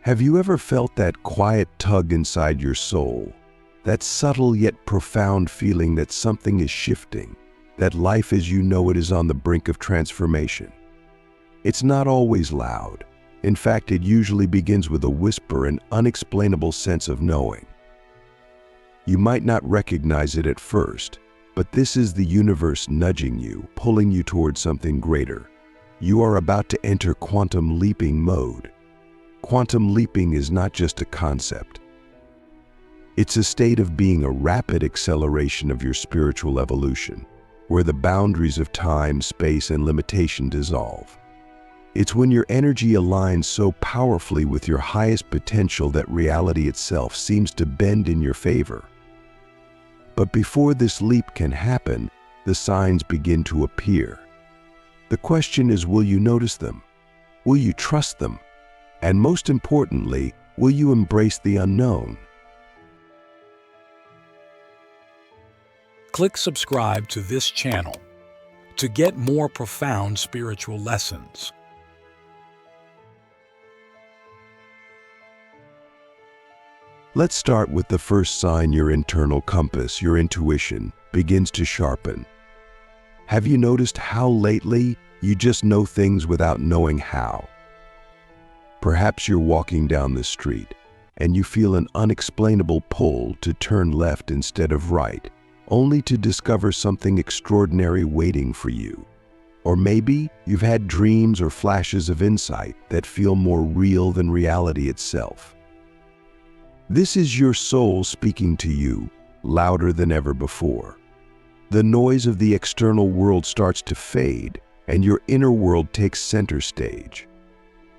Have you ever felt that quiet tug inside your soul? That subtle yet profound feeling that something is shifting, that life as you know it is on the brink of transformation. It's not always loud. In fact, it usually begins with a whisper, an unexplainable sense of knowing. You might not recognize it at first, but this is the universe nudging you, pulling you towards something greater. You are about to enter quantum leaping mode. Quantum leaping is not just a concept. It's a state of being a rapid acceleration of your spiritual evolution, where the boundaries of time, space, and limitation dissolve. It's when your energy aligns so powerfully with your highest potential that reality itself seems to bend in your favor. But before this leap can happen, the signs begin to appear. The question is, will you notice them? Will you trust them? And most importantly, will you embrace the unknown? Click subscribe to this channel to get more profound spiritual lessons. Let's start with the first sign. Your internal compass, your intuition, begins to sharpen. Have you noticed how lately you just know things without knowing how? Perhaps you're walking down the street and you feel an unexplainable pull to turn left instead of right, only to discover something extraordinary waiting for you. Or maybe you've had dreams or flashes of insight that feel more real than reality itself. This is your soul speaking to you, louder than ever before. The noise of the external world starts to fade, and your inner world takes center stage.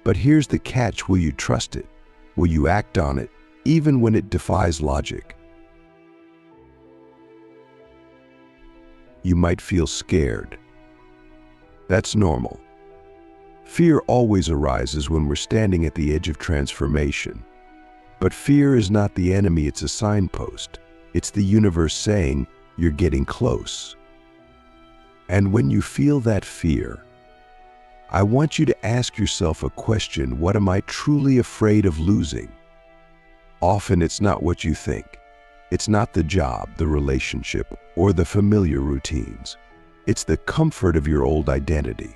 But here's the catch: will you trust it? Will you act on it, even when it defies logic? You might feel scared. That's normal. Fear always arises when we're standing at the edge of transformation. But fear is not the enemy, it's a signpost. It's the universe saying, you're getting close. And when you feel that fear, I want you to ask yourself a question: what am I truly afraid of losing? Often it's not what you think. It's not the job, the relationship, or the familiar routines. It's the comfort of your old identity.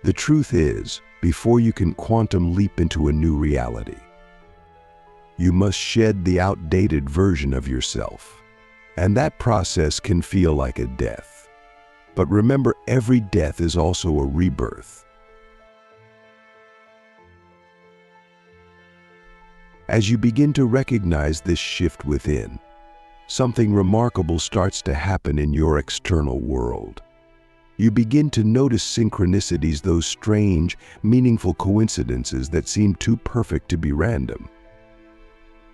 The truth is, before you can quantum leap into a new reality, you must shed the outdated version of yourself. And that process can feel like a death. But remember, every death is also a rebirth. As you begin to recognize this shift within, something remarkable starts to happen in your external world. You begin to notice synchronicities, those strange, meaningful coincidences that seem too perfect to be random.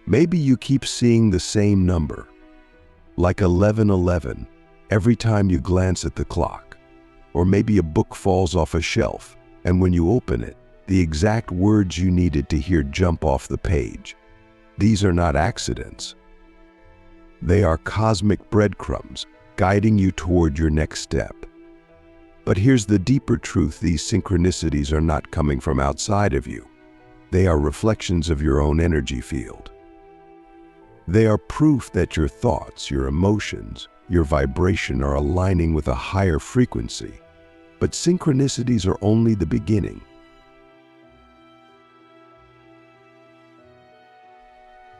Maybe you keep seeing the same number, like 1111, every time you glance at the clock. Or maybe a book falls off a shelf, and when you open it, the exact words you needed to hear jump off the page. These are not accidents. They are cosmic breadcrumbs guiding you toward your next step. But here's the deeper truth: these synchronicities are not coming from outside of you. They are reflections of your own energy field. They are proof that your thoughts, your emotions, your vibration are aligning with a higher frequency. But synchronicities are only the beginning.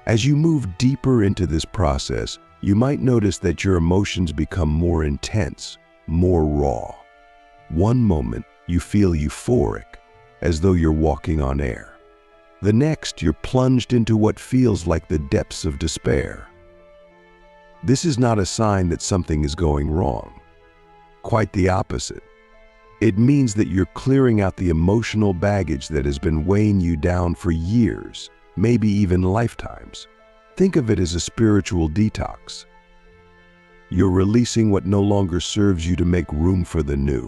As you move deeper into this process, you might notice that your emotions become more intense, more raw. One moment, you feel euphoric, as though you're walking on air. The next, you're plunged into what feels like the depths of despair. This is not a sign that something is going wrong. Quite the opposite. It means that you're clearing out the emotional baggage that has been weighing you down for years, maybe even lifetimes. Think of it as a spiritual detox. You're releasing what no longer serves you to make room for the new.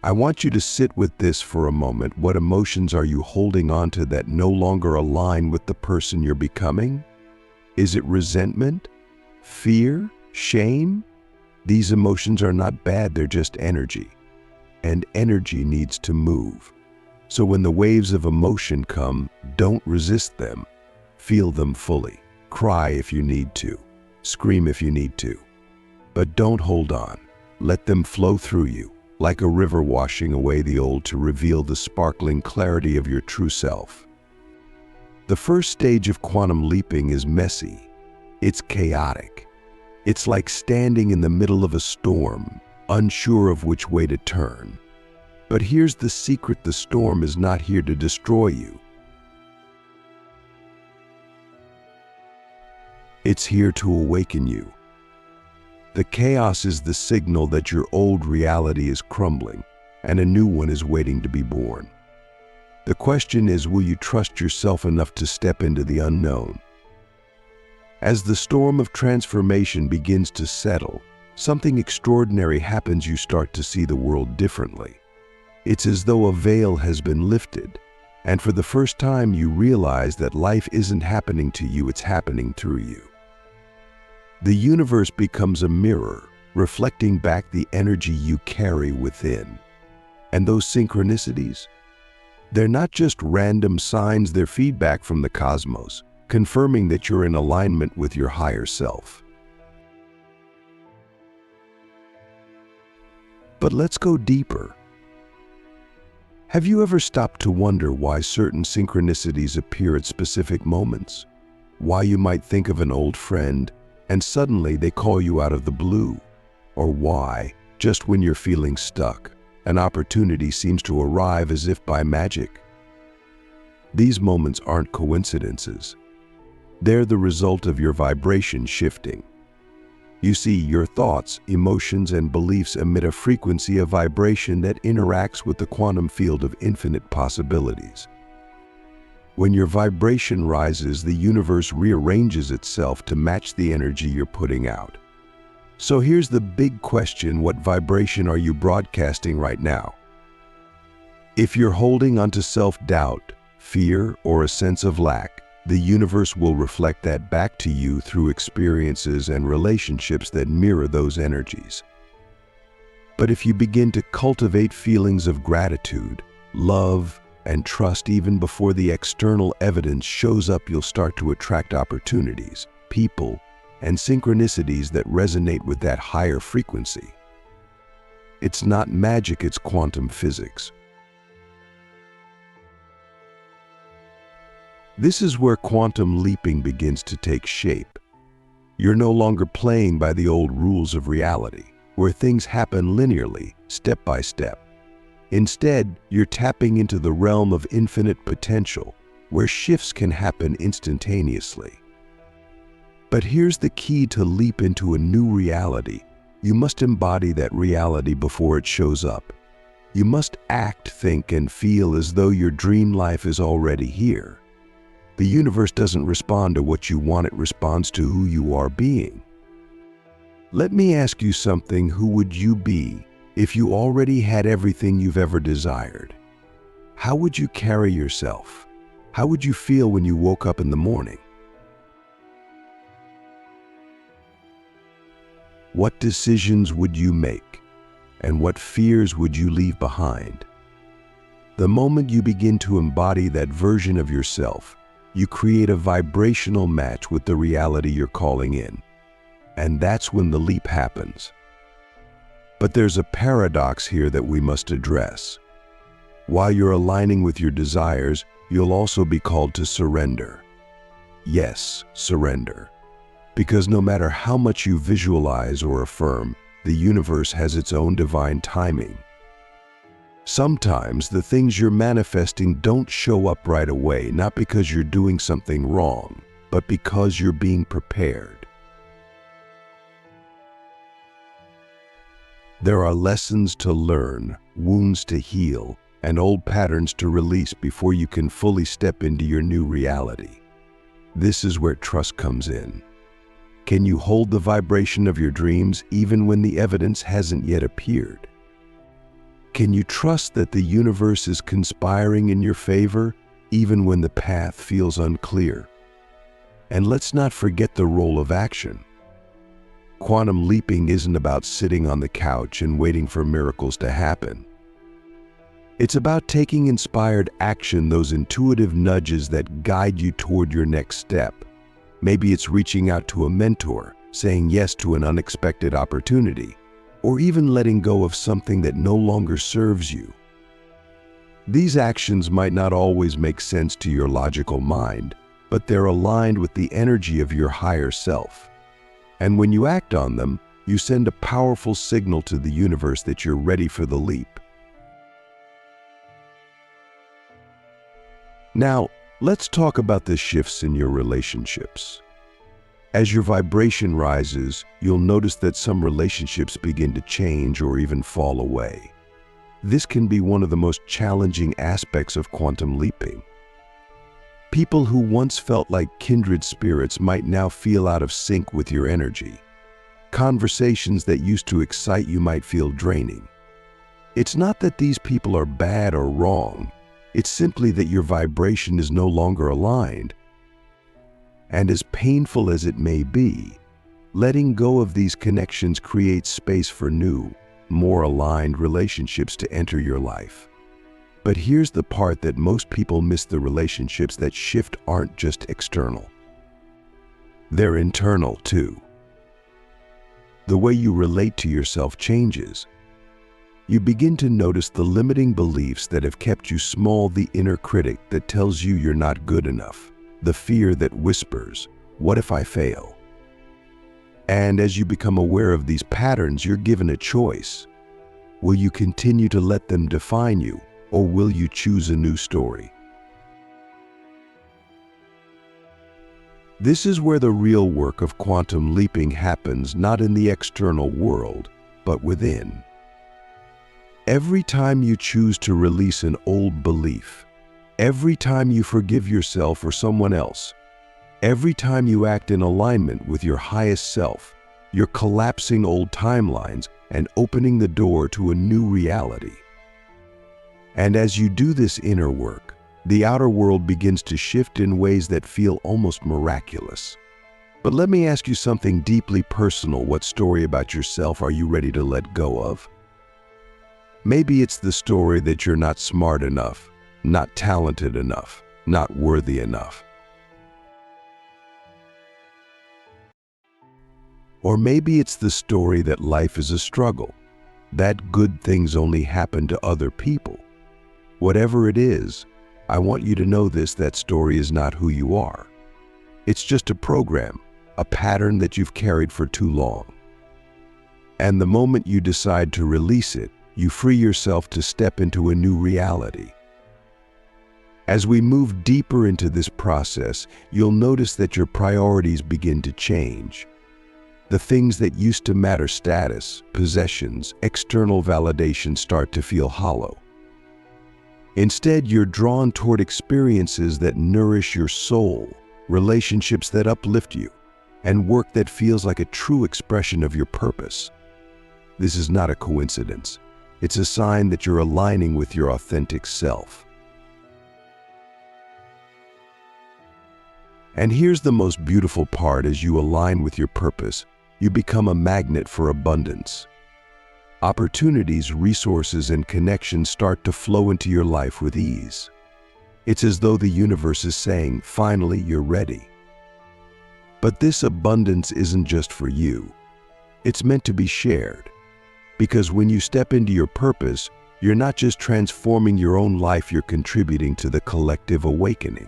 I want you to sit with this for a moment. What emotions are you holding on to that no longer align with the person you're becoming? Is it resentment? Fear? Shame? These emotions are not bad, they're just energy. and energy needs to move. So when the waves of emotion come, don't resist them. Feel them fully. Cry if you need to. Scream if you need to. But don't hold on. Let them flow through you, like a river washing away the old to reveal the sparkling clarity of your true self. The first stage of quantum leaping is messy. It's chaotic. It's like standing in the middle of a storm, unsure of which way to turn. But here's the secret: the storm is not here to destroy you. It's here to awaken you. The chaos is the signal that your old reality is crumbling and a new one is waiting to be born. The question is, will you trust yourself enough to step into the unknown? As the storm of transformation begins to settle, something extraordinary happens. You start to see the world differently. It's as though a veil has been lifted, and for the first time you realize that life isn't happening to you, it's happening through you. The universe becomes a mirror, reflecting back the energy you carry within. And those synchronicities? They're not just random signs, they're feedback from the cosmos, confirming that you're in alignment with your higher self. But let's go deeper. Have you ever stopped to wonder why certain synchronicities appear at specific moments? Why you might think of an old friend and suddenly they call you out of the blue? Or why, just when you're feeling stuck, an opportunity seems to arrive as if by magic? These moments aren't coincidences. They're the result of your vibration shifting. You see, your thoughts, emotions, and beliefs emit a frequency of vibration that interacts with the quantum field of infinite possibilities. When your vibration rises, the universe rearranges itself to match the energy you're putting out. So here's the big question: what vibration are you broadcasting right now? If you're holding onto self-doubt, fear, or a sense of lack, the universe will reflect that back to you through experiences and relationships that mirror those energies. But if you begin to cultivate feelings of gratitude, love, and trust even before the external evidence shows up, you'll start to attract opportunities, people, and synchronicities that resonate with that higher frequency. It's not magic, it's quantum physics. This is where quantum leaping begins to take shape. You're no longer playing by the old rules of reality, where things happen linearly, step by step. Instead, you're tapping into the realm of infinite potential, where shifts can happen instantaneously. But here's the key to leap into a new reality. You must embody that reality before it shows up. You must act, think, and feel as though your dream life is already here. The universe doesn't respond to what you want, it responds to who you are being. Let me ask you something: who would you be if you already had everything you've ever desired? How would you carry yourself? How would you feel when you woke up in the morning? What decisions would you make? And what fears would you leave behind? The moment you begin to embody that version of yourself, you create a vibrational match with the reality you're calling in. And that's when the leap happens. But there's a paradox here that we must address. While you're aligning with your desires, you'll also be called to surrender. Yes, surrender. Because no matter how much you visualize or affirm, the universe has its own divine timing. Sometimes the things you're manifesting don't show up right away, not because you're doing something wrong, but because you're being prepared. There are lessons to learn, wounds to heal, and old patterns to release before you can fully step into your new reality. This is where trust comes in. Can you hold the vibration of your dreams even when the evidence hasn't yet appeared? Can you trust that the universe is conspiring in your favor even when the path feels unclear? And let's not forget the role of action. Quantum leaping isn't about sitting on the couch and waiting for miracles to happen. It's about taking inspired action, those intuitive nudges that guide you toward your next step. Maybe it's reaching out to a mentor, saying yes to an unexpected opportunity, or even letting go of something that no longer serves you. These actions might not always make sense to your logical mind, but they're aligned with the energy of your higher self. And when you act on them, you send a powerful signal to the universe that you're ready for the leap. Now, let's talk about the shifts in your relationships. As your vibration rises, you'll notice that some relationships begin to change or even fall away. This can be one of the most challenging aspects of quantum leaping. People who once felt like kindred spirits might now feel out of sync with your energy. Conversations that used to excite you might feel draining. It's not that these people are bad or wrong. It's simply that your vibration is no longer aligned. And as painful as it may be, letting go of these connections creates space for new, more aligned relationships to enter your life. But here's the part that most people miss: the relationships that shift aren't just external. They're internal too. The way you relate to yourself changes. You begin to notice the limiting beliefs that have kept you small, the inner critic that tells you you're not good enough, the fear that whispers, "What if I fail?" And as you become aware of these patterns, you're given a choice. Will you continue to let them define you, or will you choose a new story? This is where the real work of quantum leaping happens, not in the external world, but within. Every time you choose to release an old belief, every time you forgive yourself or someone else, every time you act in alignment with your highest self, you're collapsing old timelines and opening the door to a new reality. And as you do this inner work, the outer world begins to shift in ways that feel almost miraculous. But let me ask you something deeply personal. What story about yourself are you ready to let go of? Maybe it's the story that you're not smart enough, not talented enough, not worthy enough. Or maybe it's the story that life is a struggle, that good things only happen to other people. Whatever it is, I want you to know this: that story is not who you are. It's just a program, a pattern that you've carried for too long. And the moment you decide to release it, you free yourself to step into a new reality. As we move deeper into this process, you'll notice that your priorities begin to change. The things that used to matter, status, possessions, external validation, start to feel hollow. Instead, you're drawn toward experiences that nourish your soul, relationships that uplift you, and work that feels like a true expression of your purpose. This is not a coincidence. It's a sign that you're aligning with your authentic self. And here's the most beautiful part: as you align with your purpose, you become a magnet for abundance. Opportunities, resources, and connections start to flow into your life with ease. It's as though the universe is saying, finally, you're ready. But this abundance isn't just for you. It's meant to be shared. Because when you step into your purpose, you're not just transforming your own life, you're contributing to the collective awakening.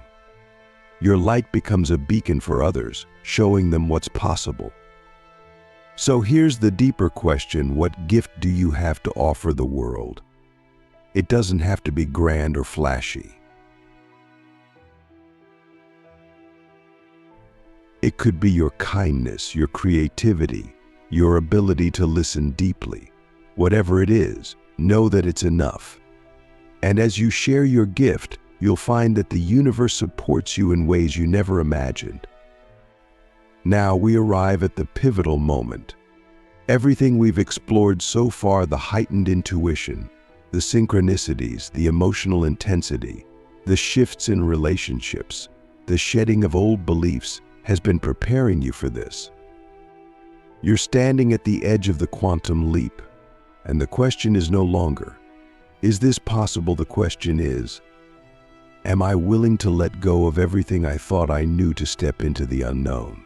Your light becomes a beacon for others, showing them what's possible. So here's the deeper question: what gift do you have to offer the world? It doesn't have to be grand or flashy. It could be your kindness, your creativity, your ability to listen deeply. Whatever it is, know that it's enough. And as you share your gift, you'll find that the universe supports you in ways you never imagined. Now we arrive at the pivotal moment. Everything we've explored so far, the heightened intuition, the synchronicities, the emotional intensity, the shifts in relationships, the shedding of old beliefs, has been preparing you for this. You're standing at the edge of the quantum leap, and the question is no longer, Is this possible? The question is, am I willing to let go of everything I thought I knew to step into the unknown?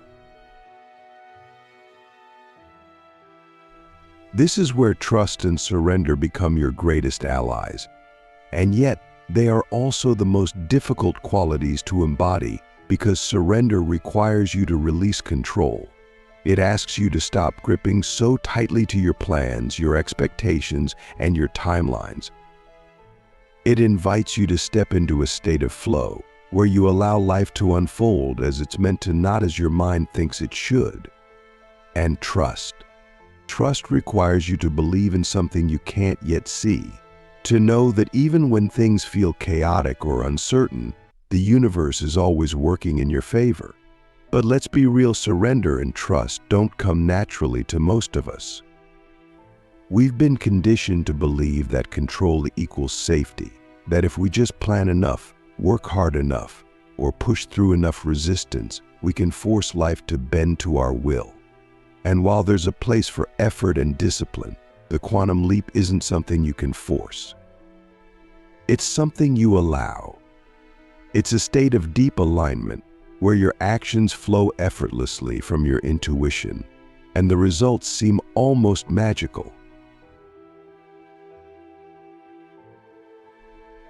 This is where trust and surrender become your greatest allies, and yet they are also the most difficult qualities to embody because surrender requires you to release control. It asks you to stop gripping so tightly to your plans, your expectations, and your timelines. It invites you to step into a state of flow, where you allow life to unfold as it's meant to, not as your mind thinks it should. And trust. Trust requires you to believe in something you can't yet see, to know that even when things feel chaotic or uncertain, the universe is always working in your favor. But let's be real, surrender and trust don't come naturally to most of us. We've been conditioned to believe that control equals safety, that if we just plan enough, work hard enough, or push through enough resistance, we can force life to bend to our will. And while there's a place for effort and discipline, the quantum leap isn't something you can force. It's something you allow. It's a state of deep alignment where your actions flow effortlessly from your intuition, and the results seem almost magical.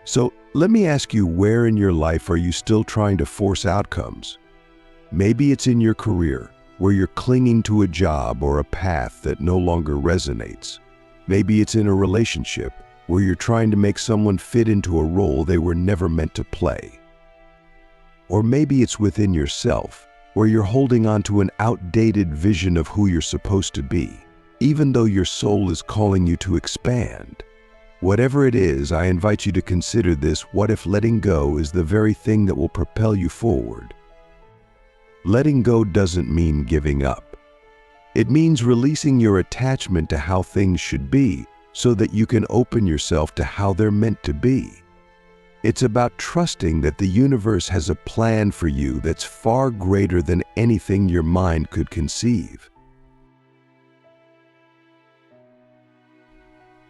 So let me ask you, where in your life are you still trying to force outcomes? Maybe it's in your career, where you're clinging to a job or a path that no longer resonates. Maybe it's in a relationship, where you're trying to make someone fit into a role they were never meant to play. Or maybe it's within yourself, where you're holding on to an outdated vision of who you're supposed to be, even though your soul is calling you to expand. Whatever it is, I invite you to consider this: what if letting go is the very thing that will propel you forward? Letting go doesn't mean giving up. It means releasing your attachment to how things should be so that you can open yourself to how they're meant to be. It's about trusting that the universe has a plan for you that's far greater than anything your mind could conceive.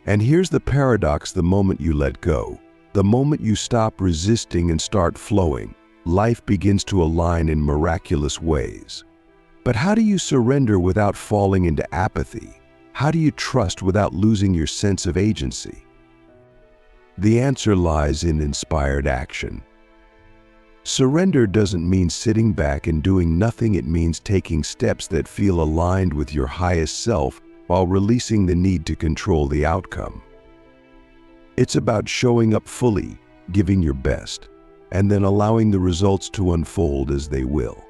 And here's the paradox: the moment you let go, the moment you stop resisting and start flowing, life begins to align in miraculous ways. But how do you surrender without falling into apathy? How do you trust without losing your sense of agency? The answer lies in inspired action. Surrender doesn't mean sitting back and doing nothing. It means taking steps that feel aligned with your highest self while releasing the need to control the outcome. It's about showing up fully, giving your best, and then allowing the results to unfold as they will.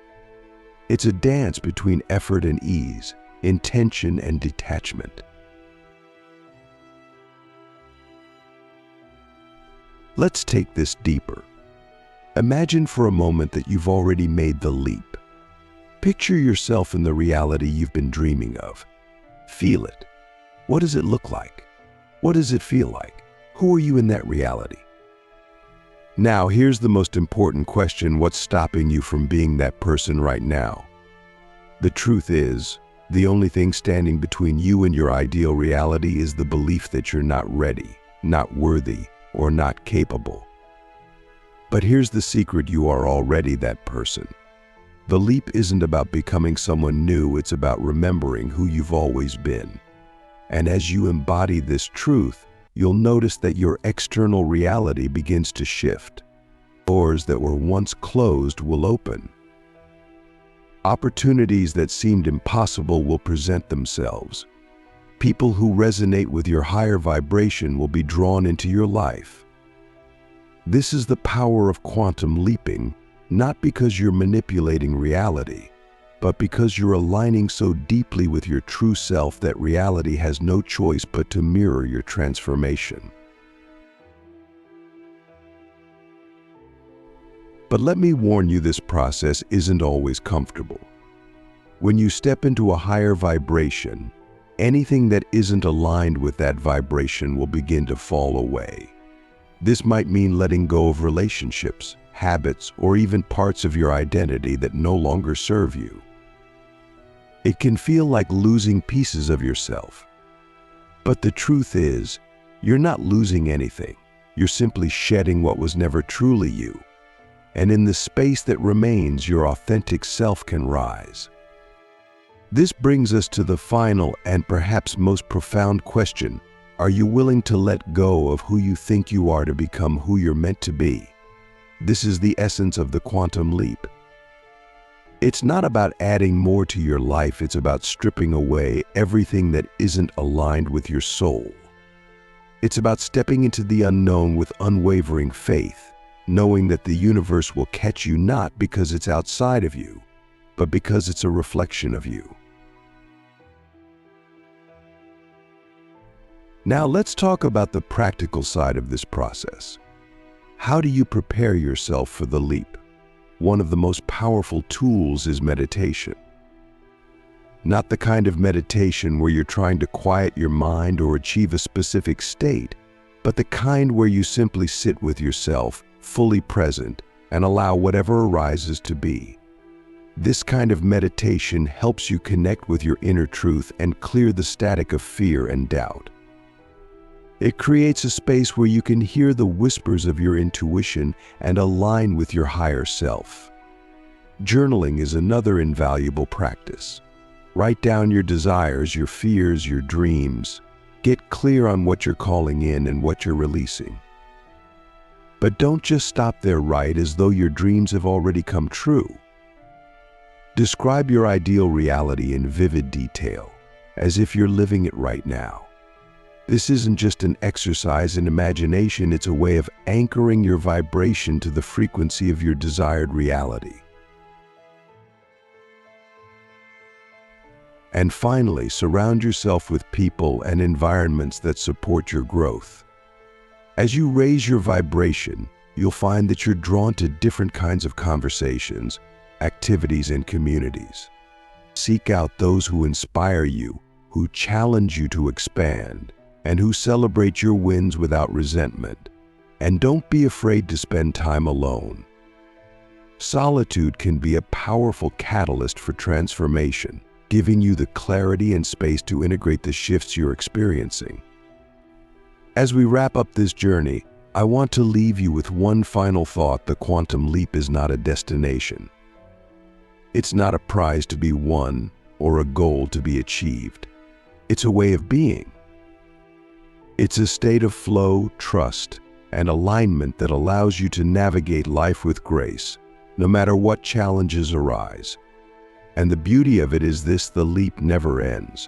It's a dance between effort and ease, intention and detachment. Let's take this deeper. Imagine for a moment that you've already made the leap. Picture yourself in the reality you've been dreaming of. Feel it. What does it look like? What does it feel like? Who are you in that reality? Now, here's the most important question: what's stopping you from being that person right now? The truth is, the only thing standing between you and your ideal reality is the belief that you're not ready, not worthy, or not capable. But here's the secret: you are already that person. The leap isn't about becoming someone new, it's about remembering who you've always been. And as you embody this truth, you'll notice that your external reality begins to shift. Doors that were once closed will open. Opportunities that seemed impossible will present themselves. People who resonate with your higher vibration will be drawn into your life. This is the power of quantum leaping, not because you're manipulating reality, but because you're aligning so deeply with your true self that reality has no choice but to mirror your transformation. But let me warn you, this process isn't always comfortable. When you step into a higher vibration, anything that isn't aligned with that vibration will begin to fall away. This might mean letting go of relationships, habits, or even parts of your identity that no longer serve you. It can feel like losing pieces of yourself. But the truth is, You're not losing anything. You're simply shedding what was never truly you. And in the space that remains, your authentic self can rise. This brings us to the final and perhaps most profound question. Are you willing to let go of who you think you are to become who you're meant to be? This is the essence of the quantum leap. It's not about adding more to your life, it's about stripping away everything that isn't aligned with your soul. It's about stepping into the unknown with unwavering faith, knowing that the universe will catch you not because it's outside of you, but because it's a reflection of you. Now let's talk about the practical side of this process. How do you prepare yourself for the leap? One of the most powerful tools is meditation. Not the kind of meditation where you're trying to quiet your mind or achieve a specific state, but the kind where you simply sit with yourself, fully present, and allow whatever arises to be. This kind of meditation helps you connect with your inner truth and clear the static of fear and doubt. It creates a space where you can hear the whispers of your intuition and align with your higher self. Journaling is another invaluable practice. Write down your desires, your fears, your dreams. Get clear on what you're calling in and what you're releasing. But don't just stop there. Write as though your dreams have already come true. Describe your ideal reality in vivid detail, as if you're living it right now. This isn't just an exercise in imagination, it's a way of anchoring your vibration to the frequency of your desired reality. And finally, surround yourself with people and environments that support your growth. As you raise your vibration, you'll find that you're drawn to different kinds of conversations, activities, and communities. Seek out those who inspire you, who challenge you to expand, and who celebrate your wins without resentment. And don't be afraid to spend time alone. Solitude can be a powerful catalyst for transformation, giving you the clarity and space to integrate the shifts you're experiencing. As we wrap up this journey, I want to leave you with one final thought. The quantum leap is not a destination. It's not a prize to be won or a goal to be achieved. It's a way of being. It's a state of flow, trust, and alignment that allows you to navigate life with grace, no matter what challenges arise. And the beauty of it is this: the leap never ends.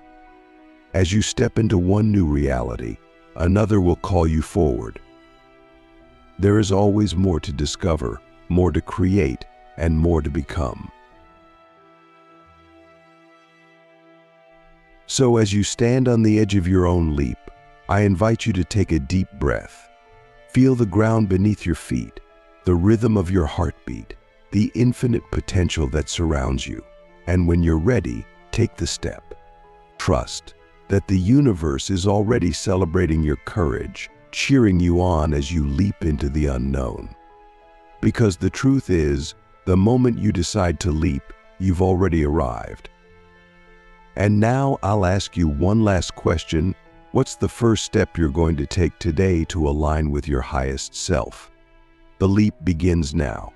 As you step into one new reality, another will call you forward. There is always more to discover, more to create, and more to become. So as you stand on the edge of your own leap, I invite you to take a deep breath. Feel the ground beneath your feet, the rhythm of your heartbeat, the infinite potential that surrounds you. And when you're ready, take the step. Trust that the universe is already celebrating your courage, cheering you on as you leap into the unknown. Because the truth is, the moment you decide to leap, you've already arrived. And now I'll ask you one last question. What's the first step you're going to take today to align with your highest self? The leap begins now.